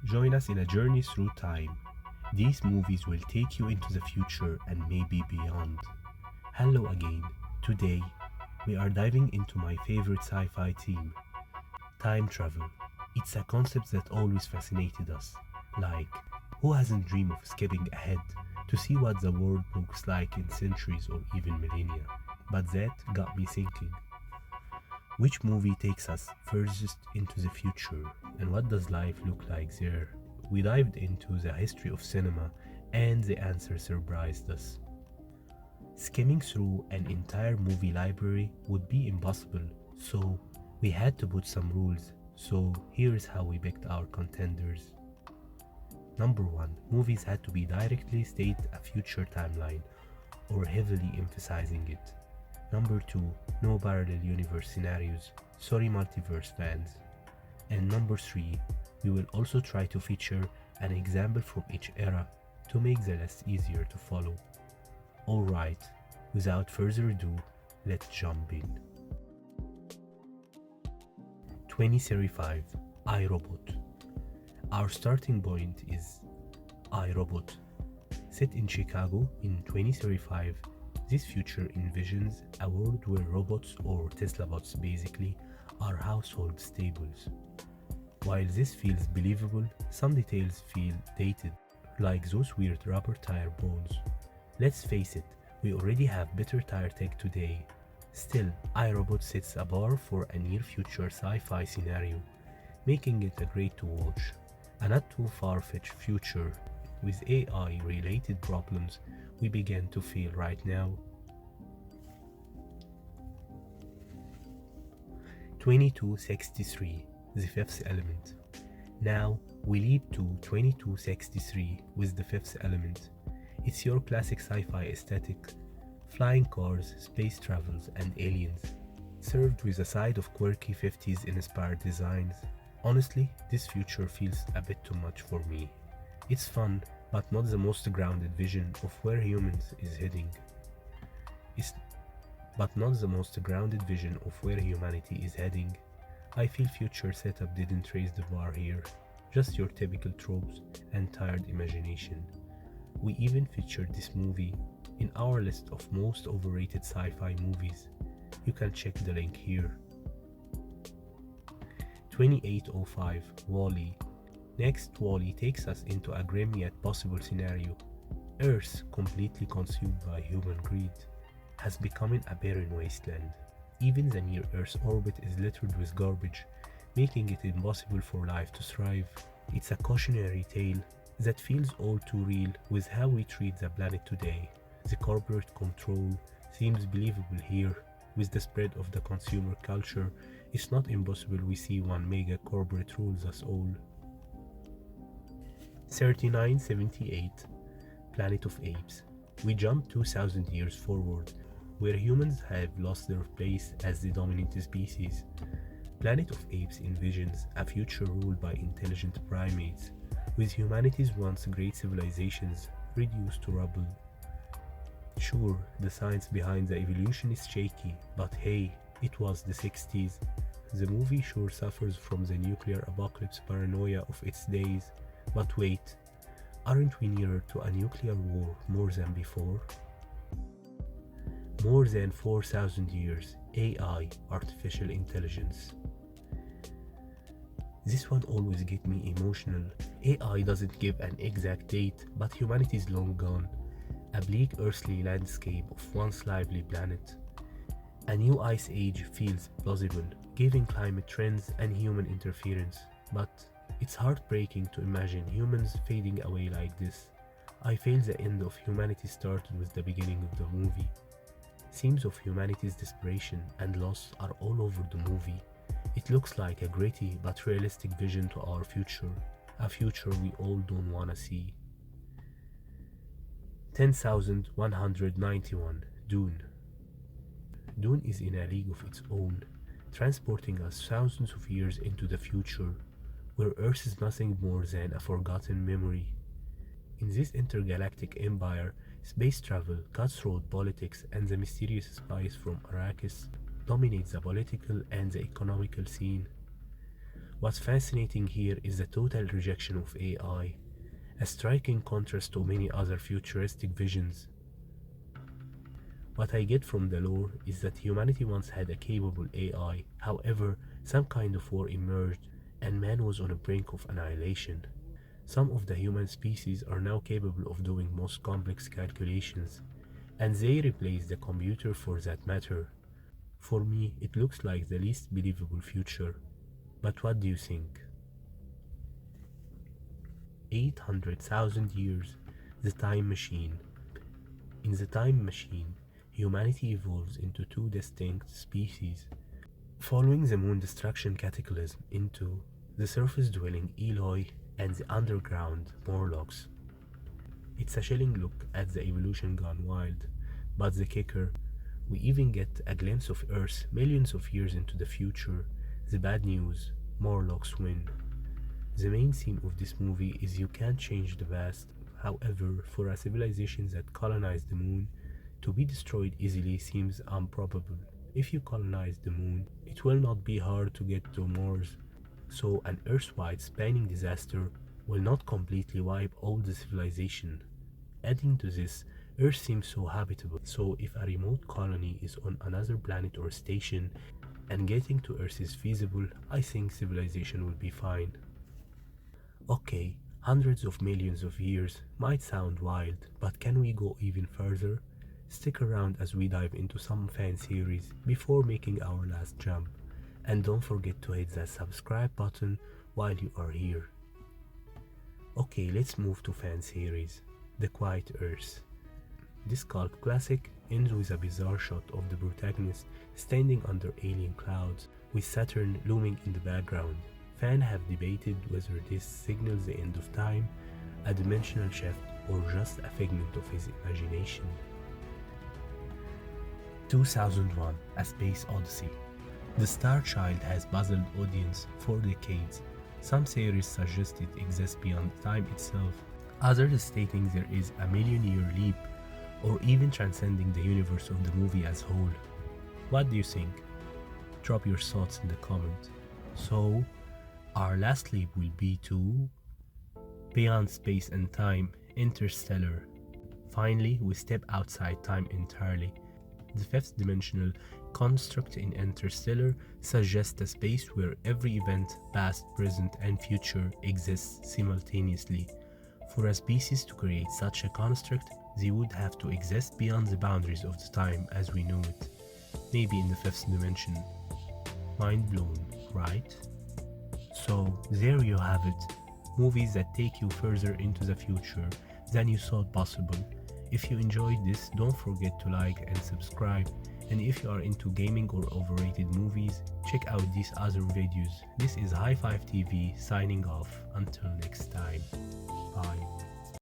Join us in a journey through time. These movies will take you into the future and maybe beyond. Hello again. Today, we are diving into my favorite sci fi theme, time travel. It's a concept that always fascinated us. Like, who hasn't dreamed of skipping ahead to see what the world looks like in centuries or even millennia? But that got me thinking, which movie takes us furthest into the future, and what does life look like there? We dived into the history of cinema, and the answer surprised us. Skimming through an entire movie library would be impossible, so we had to put some rules. So here's how we picked our contenders. Number 1, movies had to be directly state a future timeline or heavily emphasizing it. Number 2, no parallel universe scenarios. Sorry multiverse fans. And number 3, we will also try to feature an example from each era to make the list easier to follow. Alright, without further ado, let's jump in. 2035, iRobot. Our starting point is iRobot. Set in Chicago in 2035, this future envisions a world where robots, or Tesla bots basically, are household staples. While this feels believable, some details feel dated, like those weird rubber tire balls. Let's face it, we already have better tire tech today. Still, iRobot sets a bar for a near-future sci-fi scenario, making it a great to watch. A not too far-fetched future with AI-related problems we begin to feel right now. 2263, The Fifth Element. Now, we leap to 2263 with The Fifth Element. It's your classic sci-fi aesthetic, flying cars, space travels, and aliens, served with a side of quirky 50s inspired designs. Honestly, this future feels a bit too much for me. It's fun, but not the most grounded vision of where humans is heading. Humanity is heading. I feel future setup didn't raise the bar here, just your typical tropes and tired imagination. We even featured this movie in our list of most overrated sci-fi movies. You can check the link here. 2805, Wall-E. Next, Wall-E takes us into a grim yet possible scenario. Earth, completely consumed by human greed, has become a barren wasteland. Even the near-Earth orbit is littered with garbage, making it impossible for life to thrive. It's a cautionary tale that feels all too real with how we treat the planet today. The corporate control seems believable here. With the spread of the consumer culture, it's not impossible we see one mega corporate rules us all. 3978, Planet of Apes. We jump 2000 years forward, where humans have lost their place as the dominant species. Planet of Apes envisions a future ruled by intelligent primates, with humanity's once great civilizations reduced to rubble. Sure, the science behind the evolution is shaky, but hey, it was the 60s. The movie sure suffers from the nuclear apocalypse paranoia of its days, but wait, aren't we nearer to a nuclear war more than before? More than 4,000 years, AI, artificial intelligence. This one always gets me emotional. AI doesn't give an exact date, but humanity is long gone. A bleak earthly landscape of once lively planet. A new ice age feels plausible, given climate trends and human interference, but it's heartbreaking to imagine humans fading away like this. I feel the end of humanity started with the beginning of the movie. Themes of humanity's desperation and loss are all over the movie. It looks like a gritty but realistic vision to our future, a future we all don't wanna see. 10,191, Dune. Dune is in a league of its own, transporting us thousands of years into the future, where Earth is nothing more than a forgotten memory. In this intergalactic empire, space travel, cutthroat politics, and the mysterious spies from Arrakis dominate the political and the economical scene. What's fascinating here is the total rejection of AI, a striking contrast to many other futuristic visions. What I get from the lore is that humanity once had a capable AI, however, some kind of war emerged and man was on the brink of annihilation. Some of the human species are now capable of doing most complex calculations, and they replace the computer for that matter. For me, it looks like the least believable future. But what do you think? 800,000 years, the time machine. In the time machine, humanity evolves into two distinct species, following the moon destruction cataclysm into the surface-dwelling Eloi and the underground Morlocks. It's a chilling look at the evolution gone wild, but the kicker, we even get a glimpse of Earth millions of years into the future. The bad news, Morlocks win. The main theme of this movie is you can't change the past. However, for a civilization that colonized the moon, to be destroyed easily seems improbable. If you colonize the moon, it will not be hard to get to Mars, so an Earth-wide spanning disaster will not completely wipe all the civilization. Adding to this, Earth seems so habitable, so if a remote colony is on another planet or station and getting to Earth is feasible, I think civilization will be fine. Okay, hundreds of millions of years might sound wild, but can we go even further? Stick around as we dive into some fan theories before making our last jump. And don't forget to hit that subscribe button while you are here. Okay, let's move to fan theories. The Quiet Earth. This cult classic ends with a bizarre shot of the protagonist standing under alien clouds with Saturn looming in the background. Fans have debated whether this signals the end of time, a dimensional shift, or just a figment of his imagination. 2001: A Space Odyssey. The Star Child has puzzled audience for decades. Some theories suggest it exists beyond time itself, others stating there is a million-year leap, or even transcending the universe of the movie as whole. What do you think? Drop your thoughts in the comment. So, our last leap will be to beyond space and time, Interstellar. Finally, we step outside time entirely. The fifth dimensional construct in Interstellar suggests a space where every event, past, present, and future, exists simultaneously. For a species to create such a construct, they would have to exist beyond the boundaries of the time as we know it. Maybe in the fifth dimension. Mind blown, right? So, there you have it. Movies that take you further into the future than you thought possible. If you enjoyed this, don't forget to like and subscribe. And if you are into gaming or overrated movies, check out these other videos. This is High Five TV signing off. Until next time. Bye.